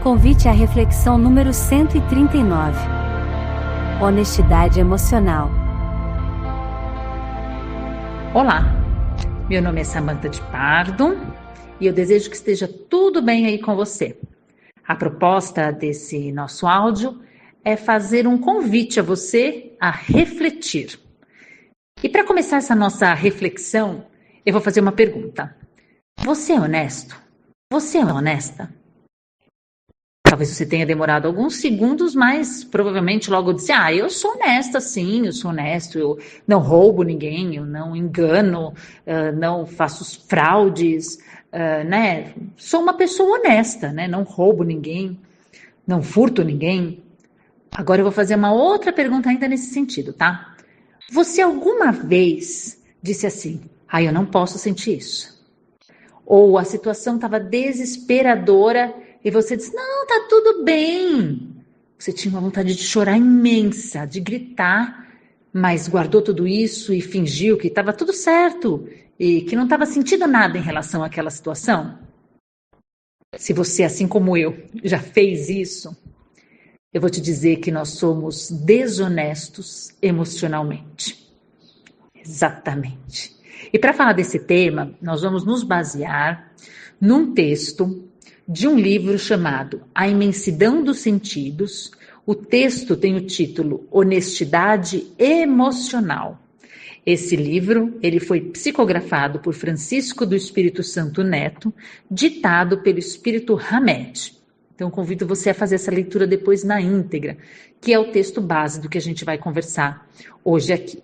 Convite à reflexão número 139. Honestidade emocional. Olá, meu nome é Samantha de Pardo e eu desejo que esteja tudo bem aí com você. A proposta desse nosso áudio é fazer um convite a você a refletir. E para começar essa nossa reflexão, eu vou fazer uma pergunta. Você é honesto? Você é honesta? Talvez você tenha demorado alguns segundos, mas provavelmente logo disse, eu sou honesta sim, eu sou honesto, eu não roubo ninguém, eu não engano, não faço fraudes, né? Sou uma pessoa honesta, né? Não roubo ninguém, não furto ninguém. Agora eu vou fazer uma outra pergunta ainda nesse sentido, tá? Você alguma vez disse assim, eu não posso sentir isso? Ou a situação estava desesperadora e você disse, não, tá tudo bem. Você tinha uma vontade de chorar imensa, de gritar, mas guardou tudo isso e fingiu que estava tudo certo e que não estava sentindo nada em relação àquela situação? Se você, assim como eu, já fez isso, eu vou te dizer que nós somos desonestos emocionalmente. Exatamente. E para falar desse tema, nós vamos nos basear num texto de um livro chamado A Imensidão dos Sentidos. O texto tem o título Honestidade Emocional. Esse livro, ele foi psicografado por Francisco do Espírito Santo Neto, ditado pelo Espírito Hamed. Então, convido você a fazer essa leitura depois na íntegra, que é o texto base do que a gente vai conversar hoje aqui.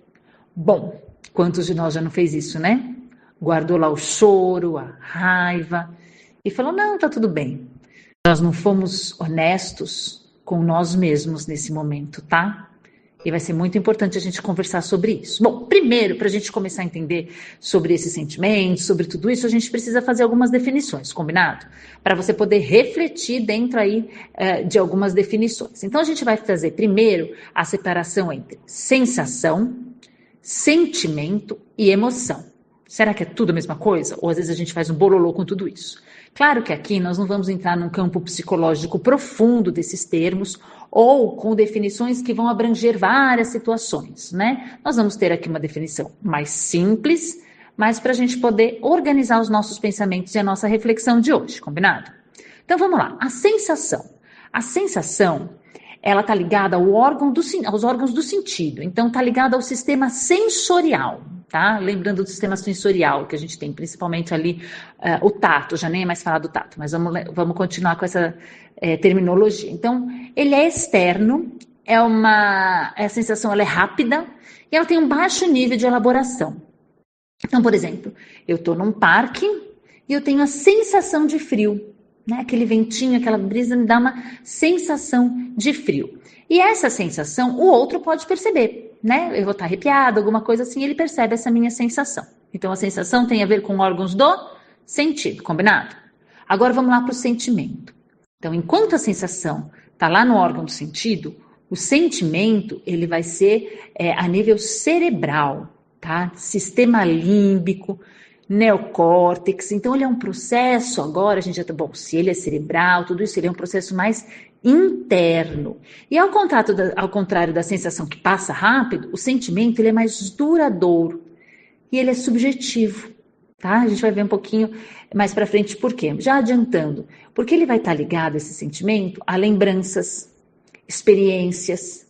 Bom, quantos de nós já não fez isso, né? Guardou lá o choro, a raiva e falou, não, tá tudo bem. Nós não fomos honestos com nós mesmos nesse momento, tá? E vai ser muito importante a gente conversar sobre isso. Bom, primeiro, para a gente começar a entender sobre esses sentimentos, sobre tudo isso, a gente precisa fazer algumas definições, combinado? Para você poder refletir dentro aí de algumas definições. Então, a gente vai fazer primeiro a separação entre sensação, sentimento e emoção. Será que é tudo a mesma coisa? Ou às vezes a gente faz um bololô com tudo isso? Claro que aqui nós não vamos entrar num campo psicológico profundo desses termos ou com definições que vão abranger várias situações, né? Nós vamos ter aqui uma definição mais simples, mas para a gente poder organizar os nossos pensamentos e a nossa reflexão de hoje, combinado? Então vamos lá, a sensação. A sensação, ela está ligada aos órgãos do sentido, então está ligada ao sistema sensorial, tá? Lembrando do sistema sensorial que a gente tem, principalmente ali o tato, já nem é mais falar do tato, mas vamos continuar com essa terminologia. Então, ele é externo, a sensação ela é rápida e ela tem um baixo nível de elaboração. Então, por exemplo, eu estou num parque e eu tenho a sensação de frio. Né? Aquele ventinho, aquela brisa me dá uma sensação de frio. E essa sensação o outro pode perceber, né? Eu vou estar arrepiada, alguma coisa assim, ele percebe essa minha sensação. Então a sensação tem a ver com órgãos do sentido, combinado? Agora vamos lá para o sentimento. Então, enquanto a sensação está lá no órgão do sentido, o sentimento ele vai ser a nível cerebral, tá? Sistema límbico, neocórtex, então ele é um processo, agora a gente já tá, bom, se ele é cerebral, tudo isso, ele é um processo mais interno. E ao contrário da sensação que passa rápido, o sentimento ele é mais duradouro e ele é subjetivo, tá? A gente vai ver um pouquinho mais para frente por quê? Já adiantando, porque ele vai estar ligado, esse sentimento, a lembranças, experiências,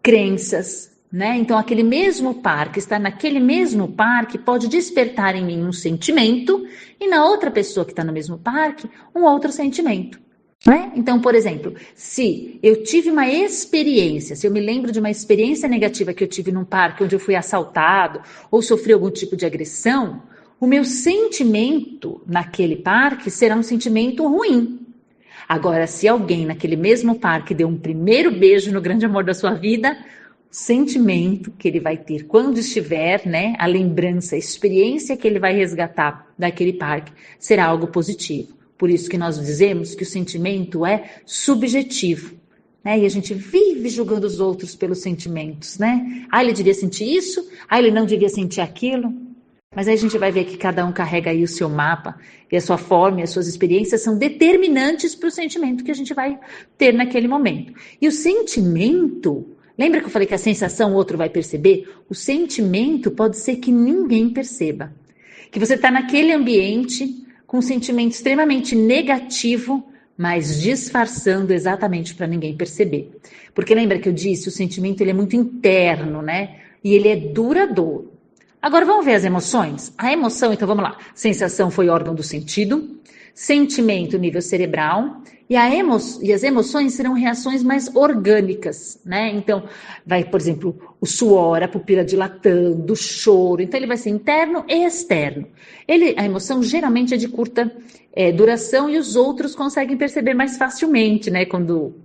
crenças, né? Então, aquele mesmo par que está naquele mesmo parque pode despertar em mim um sentimento e na outra pessoa que está no mesmo parque, um outro sentimento. Né? Então, por exemplo, se eu tive uma experiência, se eu me lembro de uma experiência negativa que eu tive num parque onde eu fui assaltado ou sofri algum tipo de agressão, o meu sentimento naquele parque será um sentimento ruim. Agora, se alguém naquele mesmo parque deu um primeiro beijo no grande amor da sua vida, sentimento que ele vai ter quando estiver, né, a lembrança, a experiência que ele vai resgatar daquele parque será algo positivo. Por isso que nós dizemos que o sentimento é subjetivo, né? E a gente vive julgando os outros pelos sentimentos, né? Ele devia sentir isso, ele não devia sentir aquilo. Mas aí a gente vai ver que cada um carrega aí o seu mapa, e a sua forma e as suas experiências são determinantes para o sentimento que a gente vai ter naquele momento. E o sentimento, lembra que eu falei que a sensação o outro vai perceber? O sentimento pode ser que ninguém perceba. Que você está naquele ambiente com um sentimento extremamente negativo, mas disfarçando exatamente para ninguém perceber. Porque lembra que eu disse, o sentimento ele é muito interno, né? E ele é duradouro. Agora vamos ver as emoções? A emoção, então vamos lá. Sensação foi órgão do sentido, sentimento, nível cerebral, e as emoções serão reações mais orgânicas, né? Então, vai, por exemplo, o suor, a pupila dilatando, o choro. Então, ele vai ser interno e externo. A emoção geralmente é de curta duração e os outros conseguem perceber mais facilmente, né?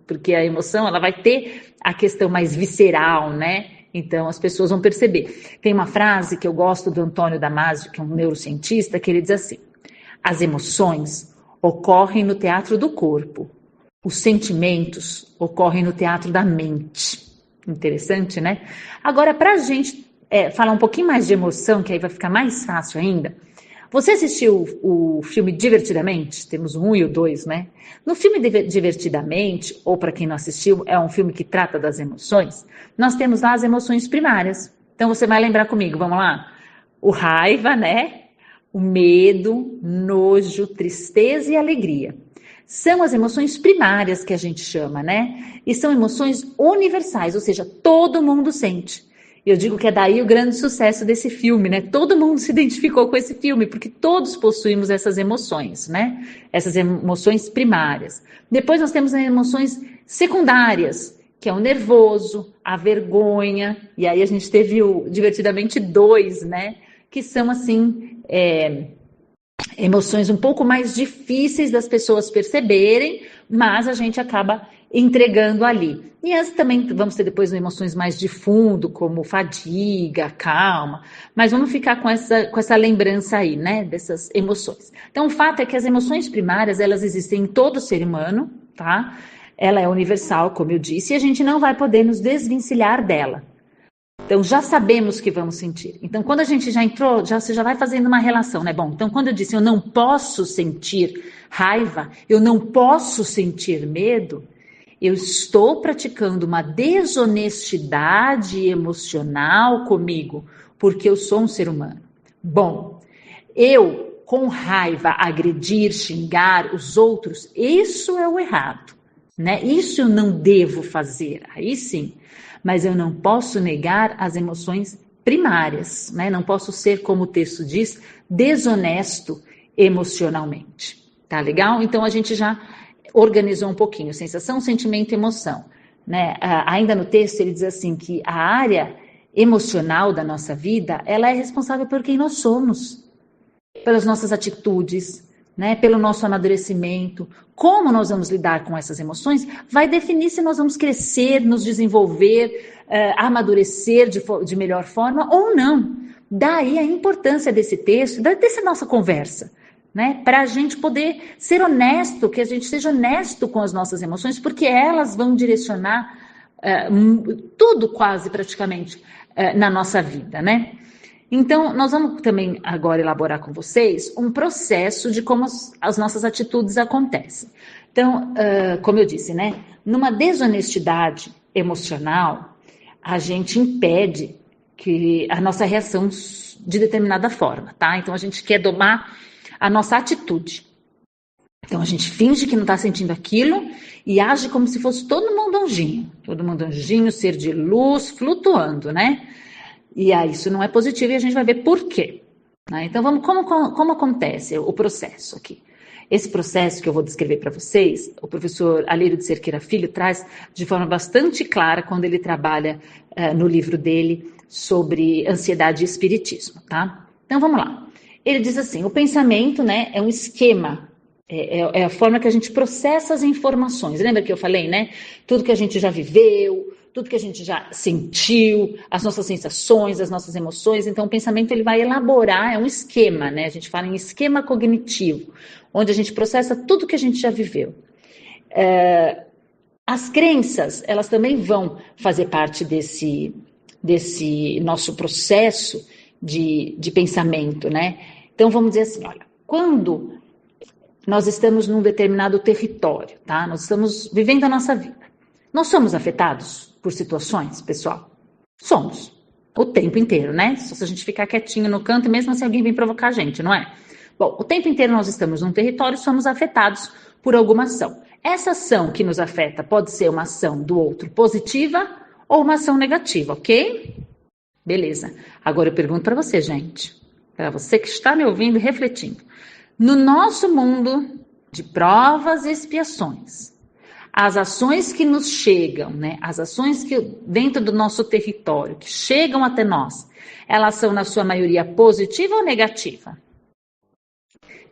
Porque a emoção, ela vai ter a questão mais visceral, né? Então, as pessoas vão perceber. Tem uma frase que eu gosto do Antônio Damasio, que é um neurocientista, que ele diz assim: as emoções ocorrem no teatro do corpo, os sentimentos ocorrem no teatro da mente. Interessante, né? Agora, para a gente falar um pouquinho mais de emoção, que aí vai ficar mais fácil ainda, você assistiu o filme Divertidamente? Temos o 1 e o 2, né? No filme Divertidamente, ou para quem não assistiu, é um filme que trata das emoções, nós temos lá as emoções primárias. Então você vai lembrar comigo, vamos lá? O raiva, né? O medo, nojo, tristeza e alegria. São as emoções primárias que a gente chama, né? E são emoções universais, ou seja, todo mundo sente. Eu digo que é daí o grande sucesso desse filme, né? Todo mundo se identificou com esse filme, porque todos possuímos essas emoções, né? Essas emoções primárias. Depois nós temos as emoções secundárias, que é o nervoso, a vergonha, e aí a gente teve o Divertidamente 2, né? Que são, assim, emoções um pouco mais difíceis das pessoas perceberem, mas a gente acaba entregando ali. E as também vamos ter depois emoções mais de fundo, como fadiga, calma, mas vamos ficar com essa lembrança aí, né, dessas emoções. Então, o fato é que as emoções primárias, elas existem em todo ser humano, tá? Ela é universal, como eu disse, e a gente não vai poder nos desvencilhar dela. Então, já sabemos que vamos sentir. Então, quando a gente já entrou, você já vai fazendo uma relação, né? Bom, então quando eu disse eu não posso sentir raiva, eu não posso sentir medo, eu estou praticando uma desonestidade emocional comigo, porque eu sou um ser humano. Bom, eu, com raiva, agredir, xingar os outros, isso é o errado, né? Isso eu não devo fazer, aí sim. Mas eu não posso negar as emoções primárias, né? Não posso ser, como o texto diz, desonesto emocionalmente. Tá legal? Então a gente já organizou um pouquinho, sensação, sentimento e emoção, né? Ainda no texto ele diz assim que a área emocional da nossa vida, ela é responsável por quem nós somos, pelas nossas atitudes, né? Pelo nosso amadurecimento. Como nós vamos lidar com essas emoções vai definir se nós vamos crescer, nos desenvolver, amadurecer de melhor forma ou não. Daí a importância desse texto, dessa nossa conversa, né? Para a gente poder ser honesto, que a gente seja honesto com as nossas emoções, porque elas vão direcionar tudo quase praticamente na nossa vida, né? Então, nós vamos também agora elaborar com vocês um processo de como as nossas atitudes acontecem. Então, como eu disse, né? Numa desonestidade emocional, a gente impede que a nossa reação de determinada forma, tá? Então, a gente quer domar a nossa atitude. Então, a gente finge que não está sentindo aquilo e age como se fosse todo mundo anjinho, ser de luz, flutuando, né? E aí isso não é positivo e a gente vai ver por quê. Né? Então, como acontece o processo aqui? Esse processo que eu vou descrever para vocês, o professor Alírio de Cerqueira Filho traz de forma bastante clara quando ele trabalha no livro dele sobre ansiedade e espiritismo, tá? Então, vamos lá. Ele diz assim, o pensamento, né, é um esquema, é a forma que a gente processa as informações. Lembra que eu falei, né? Tudo que a gente já viveu, tudo que a gente já sentiu, as nossas sensações, as nossas emoções. Então, o pensamento ele vai elaborar, é um esquema, né? A gente fala em esquema cognitivo, onde a gente processa tudo que a gente já viveu. As crenças, elas também vão fazer parte desse nosso processo de pensamento, né? Então, vamos dizer assim, olha, quando nós estamos num determinado território, tá? Nós estamos vivendo a nossa vida. Nós somos afetados por situações, pessoal? Somos. O tempo inteiro, né? Só se a gente ficar quietinho no canto, mesmo assim alguém vem provocar a gente, não é? Bom, o tempo inteiro nós estamos num território e somos afetados por alguma ação. Essa ação que nos afeta pode ser uma ação do outro positiva ou uma ação negativa, ok? Beleza. Agora eu pergunto para você, gente, para você que está me ouvindo e refletindo. No nosso mundo de provas e expiações, as ações que nos chegam, né? As ações que dentro do nosso território, que chegam até nós, elas são na sua maioria positiva ou negativa?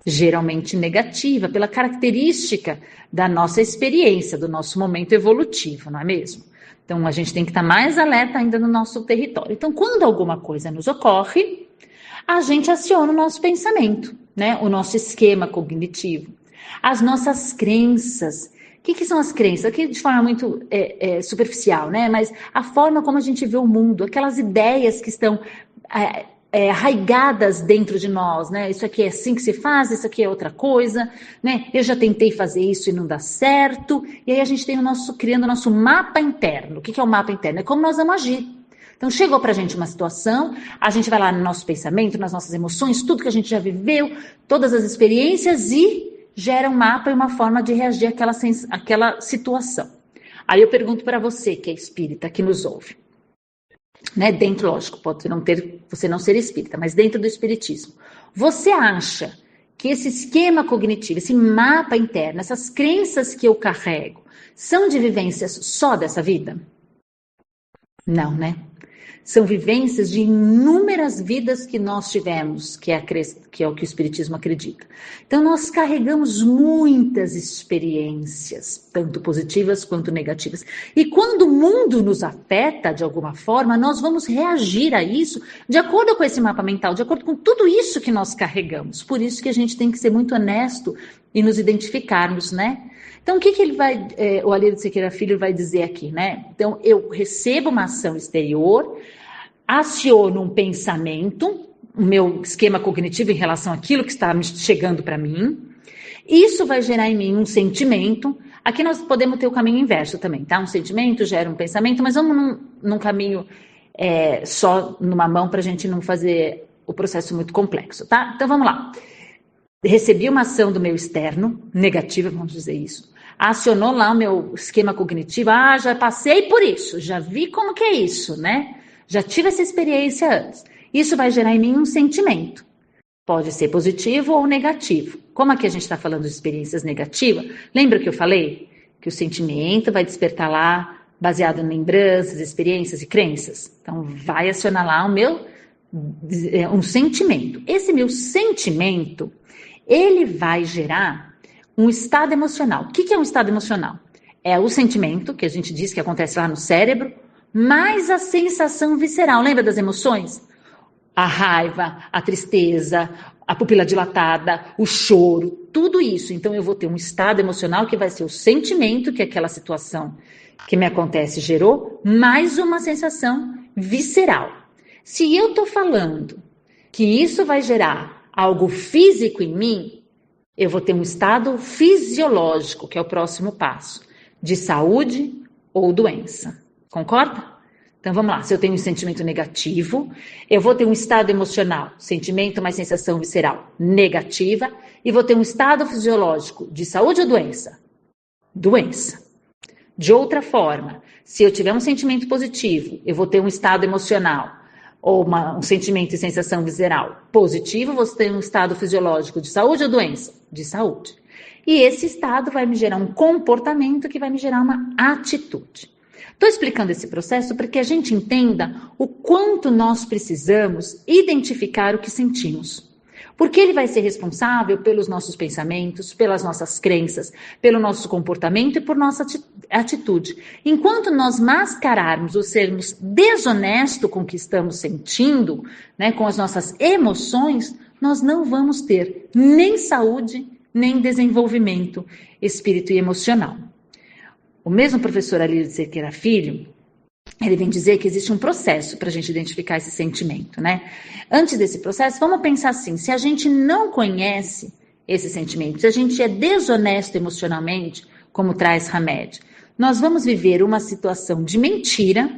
Geralmente negativa, pela característica da nossa experiência, do nosso momento evolutivo, não é mesmo? Então, a gente tem que estar mais alerta ainda no nosso território. Então, quando alguma coisa nos ocorre, a gente aciona o nosso pensamento, né? O nosso esquema cognitivo, as nossas crenças. O que são as crenças? Aqui de forma muito superficial, né? Mas a forma como a gente vê o mundo, aquelas ideias que estão arraigadas dentro de nós, né? Isso aqui é assim que se faz, isso aqui é outra coisa, né? Eu já tentei fazer isso e não dá certo. E aí a gente tem criando o nosso mapa interno. O que é o mapa interno? É como nós vamos agir. Então, chegou pra gente uma situação, a gente vai lá no nosso pensamento, nas nossas emoções, tudo que a gente já viveu, todas as experiências e gera um mapa e uma forma de reagir àquela situação. Aí eu pergunto para você, que é espírita, que nos ouve. Né? Dentro, lógico, pode você não ser espírita, mas dentro do espiritismo. Você acha que esse esquema cognitivo, esse mapa interno, essas crenças que eu carrego, são de vivências só dessa vida? Não, né? São vivências de inúmeras vidas que nós tivemos, que é o que o Espiritismo acredita. Então, nós carregamos muitas experiências, tanto positivas quanto negativas. E quando o mundo nos afeta de alguma forma, nós vamos reagir a isso de acordo com esse mapa mental, de acordo com tudo isso que nós carregamos. Por isso que a gente tem que ser muito honesto e nos identificarmos, né? Então, o que ele vai, o Alírio de Siqueira Filho vai dizer aqui, né? Então, eu recebo uma ação exterior, aciono um pensamento, o meu esquema cognitivo em relação àquilo que está chegando para mim. Isso vai gerar em mim um sentimento. Aqui nós podemos ter o caminho inverso também, tá? Um sentimento gera um pensamento, mas vamos num caminho só numa mão para a gente não fazer o processo muito complexo, tá? Então, vamos lá. Recebi uma ação do meu externo, negativa, vamos dizer isso. Acionou lá o meu esquema cognitivo. Ah, já passei por isso, já vi como que é isso, né? Já tive essa experiência antes. Isso vai gerar em mim um sentimento. Pode ser positivo ou negativo. Como aqui a gente está falando de experiências negativas, lembra que eu falei? Que o sentimento vai despertar lá, baseado em lembranças, experiências e crenças. Então, vai acionar lá um sentimento. Esse meu sentimento, ele vai gerar um estado emocional. O que é um estado emocional? É o sentimento, que a gente diz que acontece lá no cérebro, mais a sensação visceral. Lembra das emoções? A raiva, a tristeza, a pupila dilatada, o choro, tudo isso. Então, eu vou ter um estado emocional que vai ser o sentimento que aquela situação que me acontece gerou, mais uma sensação visceral. Se eu estou falando que isso vai gerar algo físico em mim, eu vou ter um estado fisiológico, que é o próximo passo, de saúde ou doença. Concorda? Então, vamos lá. Se eu tenho um sentimento negativo, eu vou ter um estado emocional, sentimento mais sensação visceral, negativa, e vou ter um estado fisiológico de saúde ou doença? Doença. De outra forma, se eu tiver um sentimento positivo, eu vou ter um estado emocional, ou um sentimento e sensação visceral positivo, você tem um estado fisiológico de saúde ou doença? De saúde. E esse estado vai me gerar um comportamento que vai me gerar uma atitude. Estou explicando esse processo para que a gente entenda o quanto nós precisamos identificar o que sentimos. Porque ele vai ser responsável pelos nossos pensamentos, pelas nossas crenças, pelo nosso comportamento e por nossa atitude. Enquanto nós mascararmos ou sermos desonestos com o que estamos sentindo, né, com as nossas emoções, nós não vamos ter nem saúde, nem desenvolvimento espírito e emocional. O mesmo professor Alírio de Siqueira Filho, ele vem dizer que existe um processo para a gente identificar esse sentimento, né? Antes desse processo, vamos pensar assim, se a gente não conhece esse sentimento, se a gente é desonesto emocionalmente, como traz Hamed, nós vamos viver uma situação de mentira,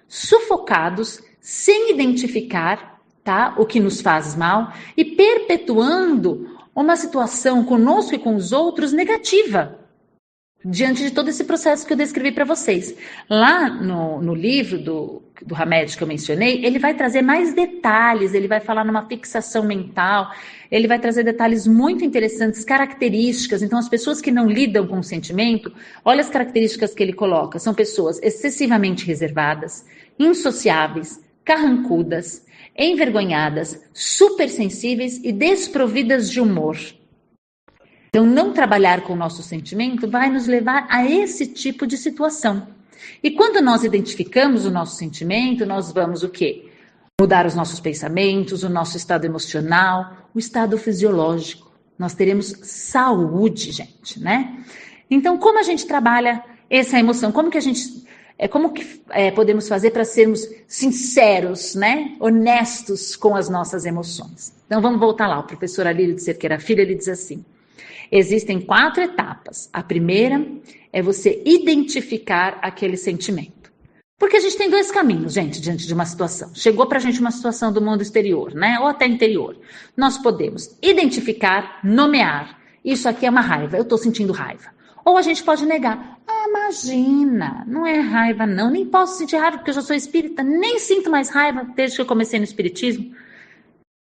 sufocados, sem identificar, tá, o que nos faz mal e perpetuando uma situação conosco e com os outros negativa, diante de todo esse processo que eu descrevi para vocês. Lá no livro do Hamed que eu mencionei, ele vai trazer mais detalhes, ele vai falar numa fixação mental, ele vai trazer detalhes muito interessantes, características. Então, as pessoas que não lidam com o sentimento, olha as características que ele coloca. São pessoas excessivamente reservadas, insociáveis, carrancudas, envergonhadas, supersensíveis e desprovidas de humor. Então, não trabalhar com o nosso sentimento vai nos levar a esse tipo de situação. E quando nós identificamos o nosso sentimento, nós vamos o quê? Mudar os nossos pensamentos, o nosso estado emocional, o estado fisiológico. Nós teremos saúde, gente, né? Então, como a gente trabalha essa emoção? Como que podemos fazer para sermos sinceros, né? Honestos com as nossas emoções? Então, vamos voltar lá. O professor Alírio de Cerqueira Filho, ele diz assim: existem 4 etapas. A primeira é você identificar aquele sentimento. Porque a gente tem 2 caminhos, gente, diante de uma situação. Chegou pra gente uma situação do mundo exterior, né? Ou até interior. Nós podemos identificar, nomear. Isso aqui é uma raiva, eu tô sentindo raiva. Ou a gente pode negar. Ah, imagina, não é raiva não. Nem posso sentir raiva porque eu já sou espírita. Nem sinto mais raiva desde que eu comecei no espiritismo.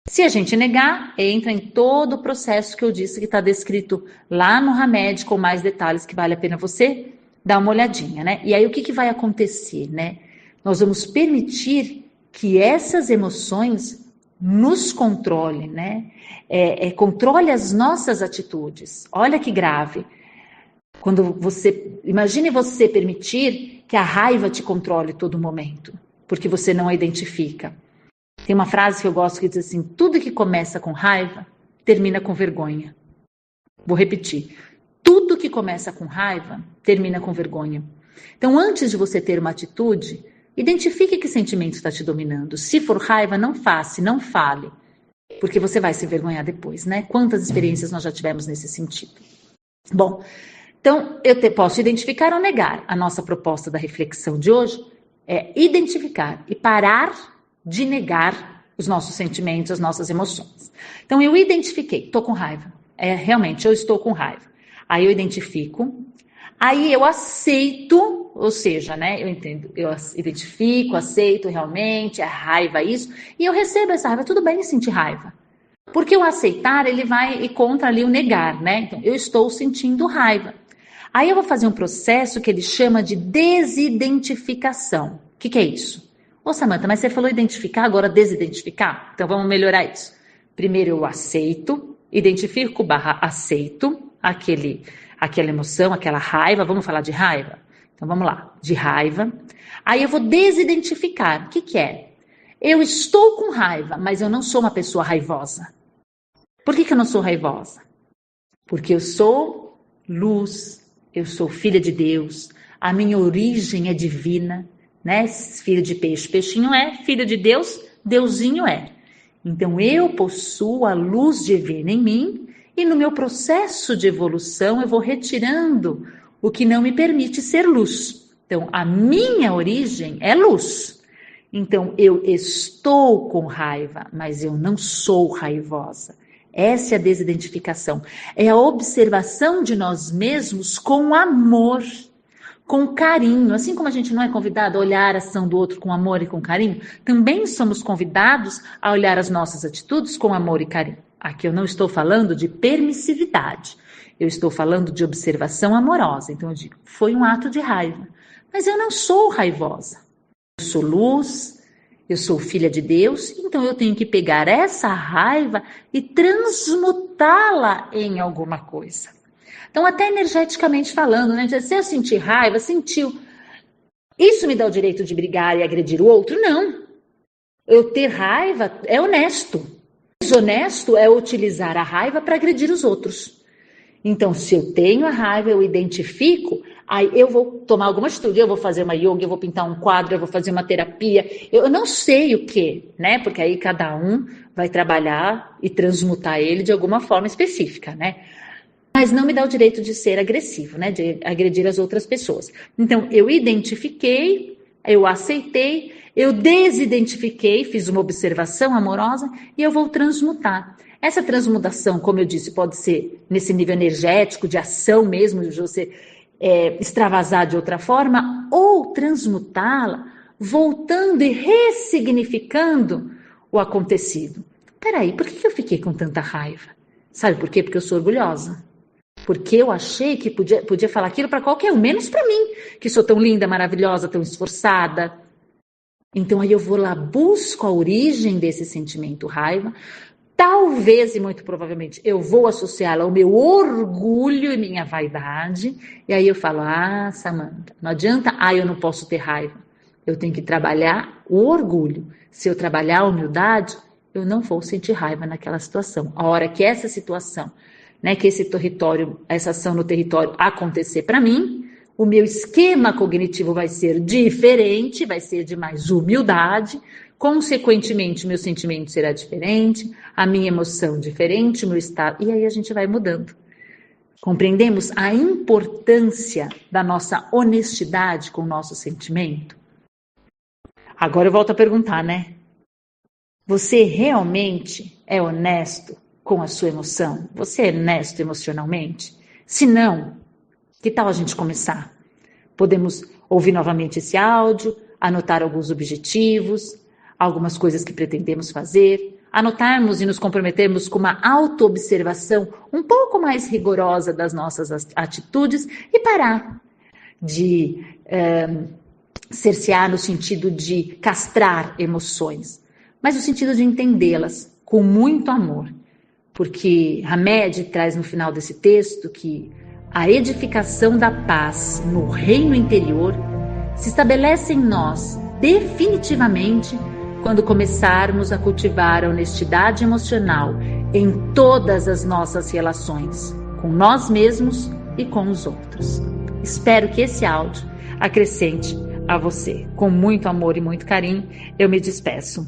Se a gente negar, entra em todo o processo que eu disse que está descrito lá no Hamed, com mais detalhes que vale a pena você dar uma olhadinha, né? E aí o que vai acontecer, né? Nós vamos permitir que essas emoções nos controlem, né? Controle as nossas atitudes. Olha que grave. Imagine você permitir que a raiva te controle todo momento, porque você não a identifica. Tem uma frase que eu gosto que diz assim: tudo que começa com raiva, termina com vergonha. Vou repetir. Tudo que começa com raiva, termina com vergonha. Então, antes de você ter uma atitude, identifique que sentimento está te dominando. Se for raiva, não faça, não fale, porque você vai se envergonhar depois, né? Quantas experiências nós já tivemos nesse sentido? Bom, então, posso identificar ou negar. A nossa proposta da reflexão de hoje é identificar e parar de negar os nossos sentimentos, as nossas emoções. Então, eu identifiquei, estou com raiva. Realmente, eu estou com raiva. Aí eu identifico, aí eu aceito, ou seja, né, eu identifico, aceito realmente, é raiva isso, e eu recebo essa raiva, tudo bem sentir raiva. Porque o aceitar, ele vai contra ali o negar, né? Então, eu estou sentindo raiva. Aí eu vou fazer um processo que ele chama de desidentificação. O que é isso? Ô, Samantha, mas você falou identificar, agora desidentificar? Então vamos melhorar isso. Primeiro eu aceito, identifico / aceito aquela emoção, aquela raiva. Vamos falar de raiva? Então vamos lá, de raiva. Aí eu vou desidentificar. O que é? Eu estou com raiva, mas eu não sou uma pessoa raivosa. Por que eu não sou raivosa? Porque eu sou luz, eu sou filha de Deus, a minha origem é divina, né? Filho de peixe, peixinho é, filho de Deus, Deusinho é. Então eu possuo a luz divina em mim e no meu processo de evolução eu vou retirando o que não me permite ser luz. Então a minha origem é luz. Então eu estou com raiva, mas eu não sou raivosa. Essa é a desidentificação. É a observação de nós mesmos com amor, com carinho. Assim como a gente não é convidado a olhar a ação do outro com amor e com carinho, também somos convidados a olhar as nossas atitudes com amor e carinho. Aqui eu não estou falando de permissividade, eu estou falando de observação amorosa. Então eu digo, foi um ato de raiva, mas eu não sou raivosa. Eu sou luz, eu sou filha de Deus, então eu tenho que pegar essa raiva e transmutá-la em alguma coisa. Então, até energeticamente falando, né? Se eu sentir raiva, sentiu. Isso me dá o direito de brigar e agredir o outro? Não. Eu ter raiva é honesto. Desonesto é utilizar a raiva para agredir os outros. Então, se eu tenho a raiva, eu identifico, aí eu vou tomar alguma atitude, eu vou fazer uma yoga, eu vou pintar um quadro, eu vou fazer uma terapia, eu não sei o que, né? Porque aí cada um vai trabalhar e transmutar ele de alguma forma específica, né? Mas não me dá o direito de ser agressivo, né? De agredir as outras pessoas. Então, eu identifiquei, eu aceitei, eu desidentifiquei, fiz uma observação amorosa e eu vou transmutar. Essa transmutação, como eu disse, pode ser nesse nível energético, de ação mesmo, de você extravasar de outra forma, ou transmutá-la, voltando e ressignificando o acontecido. Peraí, por que eu fiquei com tanta raiva? Sabe por quê? Porque eu sou orgulhosa. Porque eu achei que podia falar aquilo para qualquer um, menos para mim, que sou tão linda, maravilhosa, tão esforçada. Então aí eu vou lá, busco a origem desse sentimento raiva. Talvez, e muito provavelmente, eu vou associá-la ao meu orgulho e minha vaidade. E aí eu falo, Samantha, não adianta, eu não posso ter raiva. Eu tenho que trabalhar o orgulho. Se eu trabalhar a humildade, eu não vou sentir raiva naquela situação. A hora que essa situação, né, que esse território, essa ação no território acontecer para mim, o meu esquema cognitivo vai ser diferente, vai ser de mais humildade, consequentemente meu sentimento será diferente, a minha emoção diferente, o meu estado, e aí a gente vai mudando. Compreendemos a importância da nossa honestidade com o nosso sentimento? Agora eu volto a perguntar, né? Você realmente é honesto com a sua emoção? Você é honesto emocionalmente? Se não, que tal a gente começar? Podemos ouvir novamente esse áudio, anotar alguns objetivos, algumas coisas que pretendemos fazer, anotarmos e nos comprometermos com uma autoobservação um pouco mais rigorosa das nossas atitudes e parar de cercear no sentido de castrar emoções, mas no sentido de entendê-las com muito amor. Porque Hamed traz no final desse texto que a edificação da paz no reino interior se estabelece em nós definitivamente quando começarmos a cultivar a honestidade emocional em todas as nossas relações, com nós mesmos e com os outros. Espero que esse áudio acrescente a você. Com muito amor e muito carinho, eu me despeço.